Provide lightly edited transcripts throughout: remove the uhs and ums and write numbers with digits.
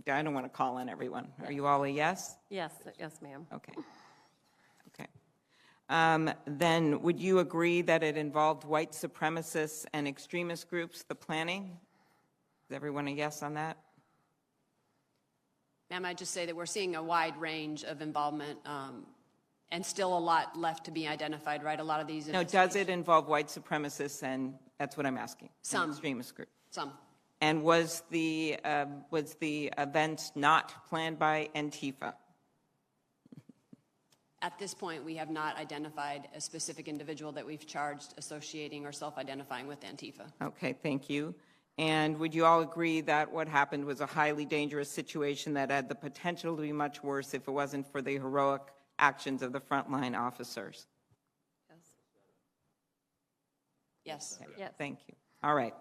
I don't want to call on everyone. Are you all a yes? Yes, yes, ma'am. Okay. Okay. Then would you agree that it involved white supremacists and extremist groups, the planning? Is everyone a yes on that? Ma'am, I just say that we're seeing a wide range of involvement and still a lot left to be identified, right? A lot of these. No, does it involve white supremacists, and that's what I'm asking? Some. Extremist group. Some. And was the event not planned by Antifa? At this point, we have not identified a specific individual that we've charged associating or self-identifying with Antifa. Okay, thank you. And would you all agree that what happened was a highly dangerous situation that had the potential to be much worse if it wasn't for the heroic actions of the frontline officers? Yes. Okay, Yes. thank you. All right.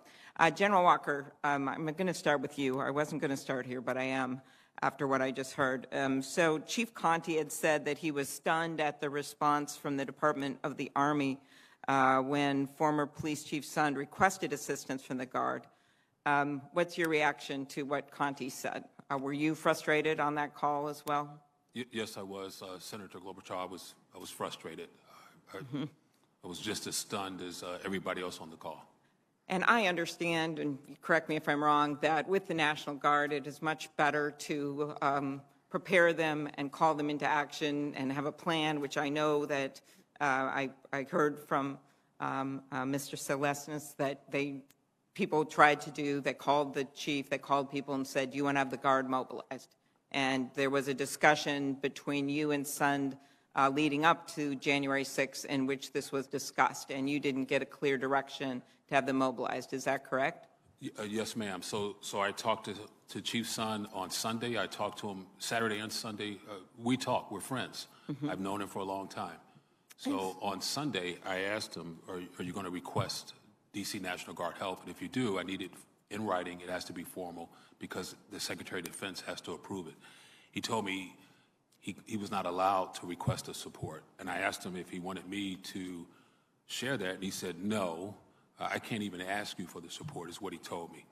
General Walker, I'm going to start with you. I wasn't going to start here, but I am after what I just heard. So Chief Conte had said that he was stunned at the response from the Department of the Army when former Police Chief Sund requested assistance from the Guard. What's your reaction to what Conte said? Were you frustrated on that call as well? Yes, I was. Senator Klobuchar, I was frustrated. I was just as stunned as everybody else on the call. And I understand, and correct me if I'm wrong, that with the National Guard, it is much better to prepare them and call them into action and have a plan, which I know that I heard from Mr. Celestinus that people tried to do. They called the chief, they called people and said, do you want to have the Guard mobilized? And there was a discussion between you and Sund leading up to January 6th in which this was discussed, and you didn't get a clear direction to have them mobilized. Is that correct? Yes, ma'am. So I talked to Chief Sund on Sunday. I talked to him Saturday and Sunday. We talk. We're friends. I've known him for a long time. So on Sunday, I asked him, are you going to request D.C. National Guard help? And if you do, I need it in writing. It has to be formal because the Secretary of Defense has to approve it. He told me he was not allowed to request a support. And I asked him if he wanted me to share that, and he said, no, I can't even ask you for the support, is what he told me.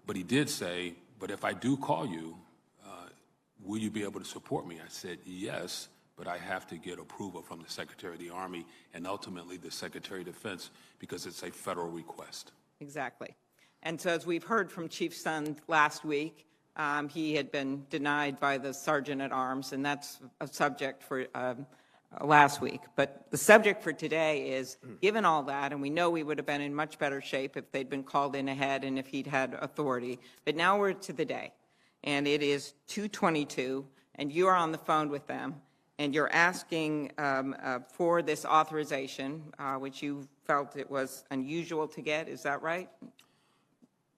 But he did say, but if I do call you, will you be able to support me? I said, yes, but I have to get approval from the Secretary of the Army and ultimately the Secretary of Defense because it's a federal request. Exactly. And so as we've heard from Chief Sund last week, he had been denied by the Sergeant at Arms, and that's a subject for last week. But the subject for today is, given all that, and we know we would have been in much better shape if they'd been called in ahead and if he'd had authority. But now we're to the day, and it is 2:22, and you are on the phone with them, and you're asking for this authorization, which you felt it was unusual to get. Is that right?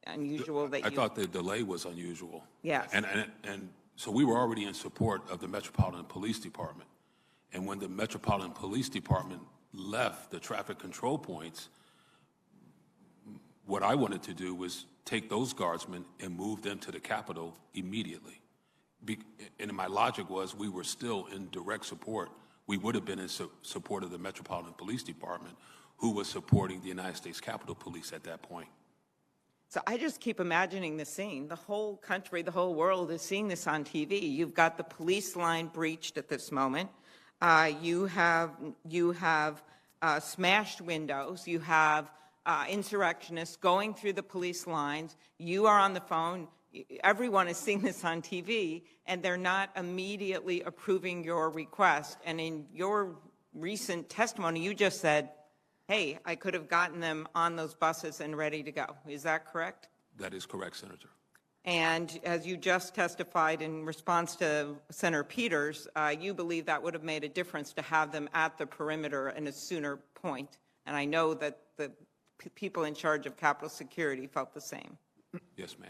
Unusual that I thought the delay was unusual. Yes. And so we were already in support of the Metropolitan Police Department. And when the Metropolitan Police Department left the traffic control points, what I wanted to do was take those guardsmen and move them to the Capitol immediately. And my logic was we were still in direct support. We would have been in support of the Metropolitan Police Department, who was supporting the United States Capitol Police at that point. So I just keep imagining the scene. The whole country, the whole world is seeing this on TV. You've got the police line breached at this moment. You have smashed windows. You have insurrectionists going through the police lines. You are on the phone. Everyone is seeing this on TV, and they're not immediately approving your request. And in your recent testimony, you just said, hey, I could have gotten them on those buses and ready to go. Is that correct? That is correct, Senator. And as you just testified in response to Senator Peters, you believe that would have made a difference to have them at the perimeter in a sooner point. And I know that the people in charge of Capitol Security felt the same. Yes, ma'am.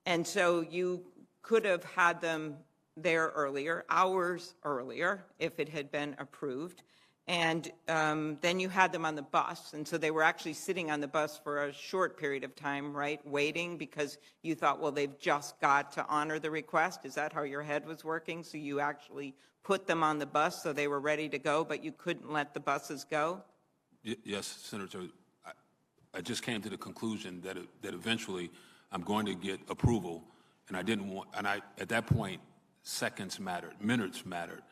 And so you could have had them there earlier, hours earlier, if it had been approved. And then you had them on the bus, and so they were actually sitting on the bus for a short period of time, right, waiting because you thought, well, they've just got to honor the request. Is that how your head was working? So you actually put them on the bus so they were ready to go, but you couldn't let the buses go? Yes, Senator. I just came to the conclusion that eventually I'm going to get approval, And I didn't want, and at that point, seconds mattered, minutes mattered,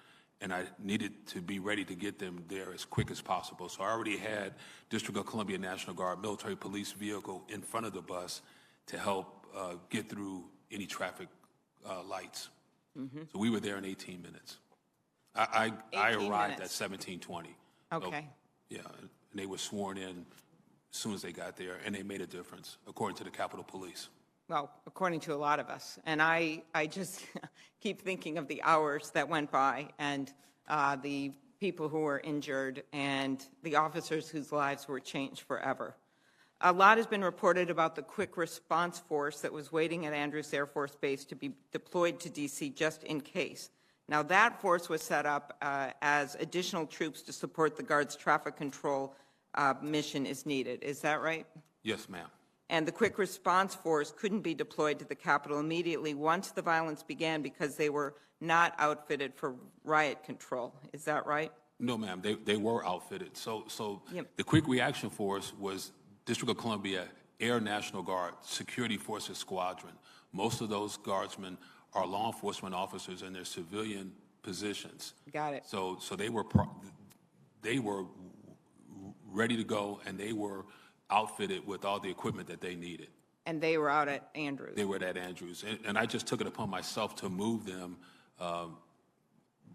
and I needed to be ready to get them there as quick as possible. So I already had District of Columbia National Guard military police vehicle in front of the bus to help get through any traffic lights. So we were there in 18 minutes. I 18 arrived minutes. at 17:20. Okay. So, yeah, and they were sworn in as soon as they got there, and they made a difference, according to the Capitol Police. Well, according to a lot of us. And I just keep thinking of the hours that went by and the people who were injured and the officers whose lives were changed forever. A lot has been reported about the quick response force that was waiting at Andrews Air Force Base to be deployed to D.C. just in case. Now, that force was set up as additional troops to support the Guard's traffic control mission is needed. Is that right? Yes, ma'am. And the quick response force couldn't be deployed to the Capitol immediately once the violence began because they were not outfitted for riot control. Is that right? No, ma'am. They were outfitted. So Yep. the quick reaction force was District of Columbia Air National Guard Security Forces Squadron. Most of those guardsmen are law enforcement officers in their civilian positions. Got it. So they were ready to go, and they were outfitted with all the equipment that they needed. And they were out at Andrews. They were at Andrews, and I just took it upon myself to move them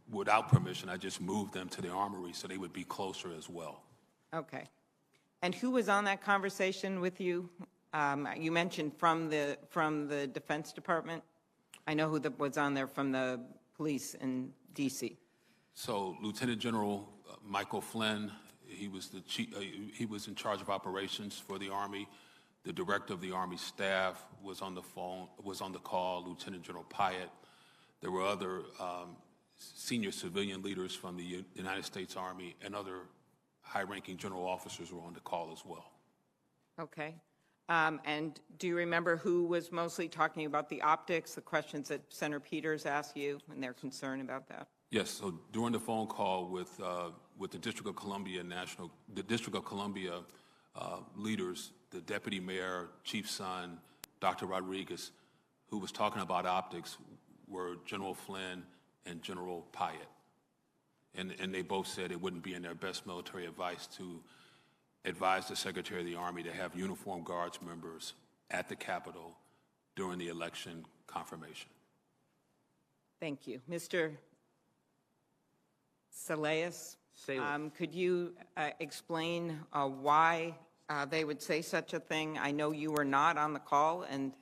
without permission. I just moved them to the armory so they would be closer as well. Okay. And who was on that conversation with you? You mentioned from the Defense Department. I know who was on there from the police in D.C. So Lieutenant General Michael Flynn, he was the chief. He was in charge of operations for the Army. The director of the Army staff was on the phone, was on the call. Lieutenant General Pyatt. There were other senior civilian leaders from the United States Army, and other high-ranking general officers were on the call as well. Okay. And do you remember who was mostly talking about the optics, the questions that Senator Peters asked you, and their concern about that? Yes. So during the phone call with the District of Columbia leaders, the Deputy Mayor, Chief Son, Dr. Rodriguez, who was talking about optics, were General Flynn and General Pyatt. And they both said it wouldn't be in their best military advice to advise the Secretary of the Army to have uniformed Guards members at the Capitol during the election confirmation. Thank you. Mr. Salas, could you explain why they would say such a thing? I know you were not on the call, and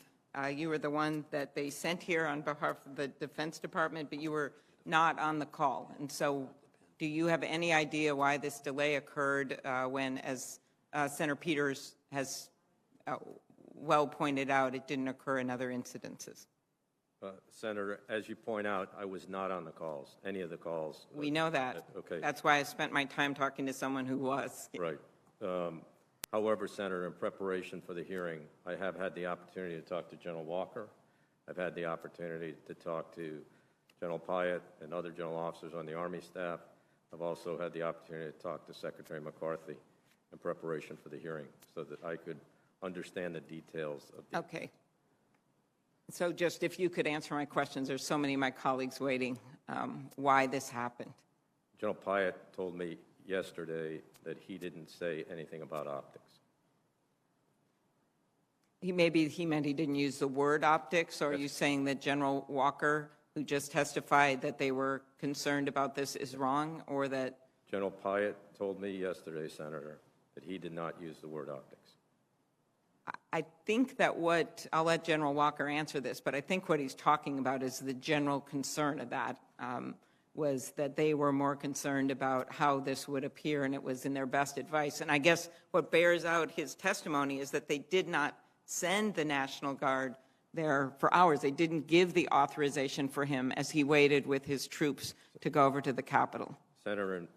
you were the one that they sent here on behalf of the Defense Department, but you were not on the call. And so do you have any idea why this delay occurred when, as Senator Peters has well pointed out, it didn't occur in other incidences? Senator, as you point out, I was not on the calls, any of the calls. We know that. Okay. That's why I spent my time talking to someone who was. Right. However, Senator, in preparation for the hearing, I have had the opportunity to talk to General Walker. I've had the opportunity to talk to General Pyatt and other general officers on the Army staff. I've also had the opportunity to talk to Secretary McCarthy in preparation for the hearing so that I could understand the details of the... Okay. So just if you could answer my questions, there's so many of my colleagues waiting, why this happened. General Pyatt told me yesterday that he didn't say anything about optics. He meant he didn't use the word optics, or are you saying that General Walker, who just testified that they were concerned about this, is wrong, or that... General Pyatt told me yesterday, Senator, that he did not use the word optics. I think that I'll let General Walker answer this, but I think what he's talking about is the general concern of that, was that they were more concerned about how this would appear, and it was in their best advice. And I guess what bears out his testimony is that they did not send the National Guard there for hours. They didn't give the authorization for him as he waited with his troops to go over to the Capitol. Senator,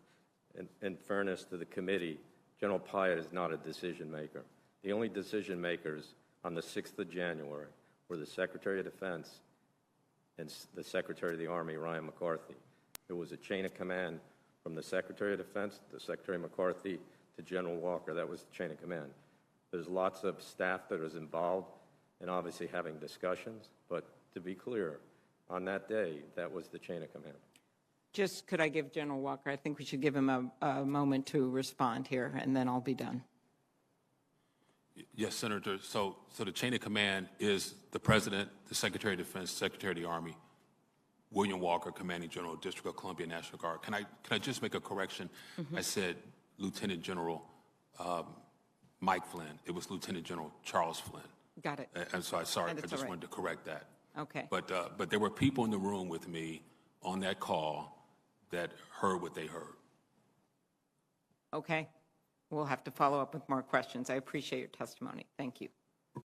in fairness to the committee, General Pyatt is not a decision maker. The only decision makers on the 6th of January were the Secretary of Defense and the Secretary of the Army, Ryan McCarthy. There was a chain of command from the Secretary of Defense to Secretary McCarthy to General Walker. That was the chain of command. There's lots of staff that is involved in obviously having discussions, but to be clear, on that day, that was the chain of command. Just could I give General Walker, I think we should give him a moment to respond here, and then I'll be done. Yes, Senator. So the chain of command is the President, the Secretary of Defense, Secretary of the Army, William Walker, Commanding General, District of Columbia National Guard. Can I just make a correction? I said Lieutenant General Mike Flynn. It was Lieutenant General Charles Flynn. Got it. And so I And it's just all right. wanted to correct that. Okay. But there were people in the room with me on that call that heard what they heard. Okay. We'll have to follow up with more questions. I appreciate your testimony. Thank you.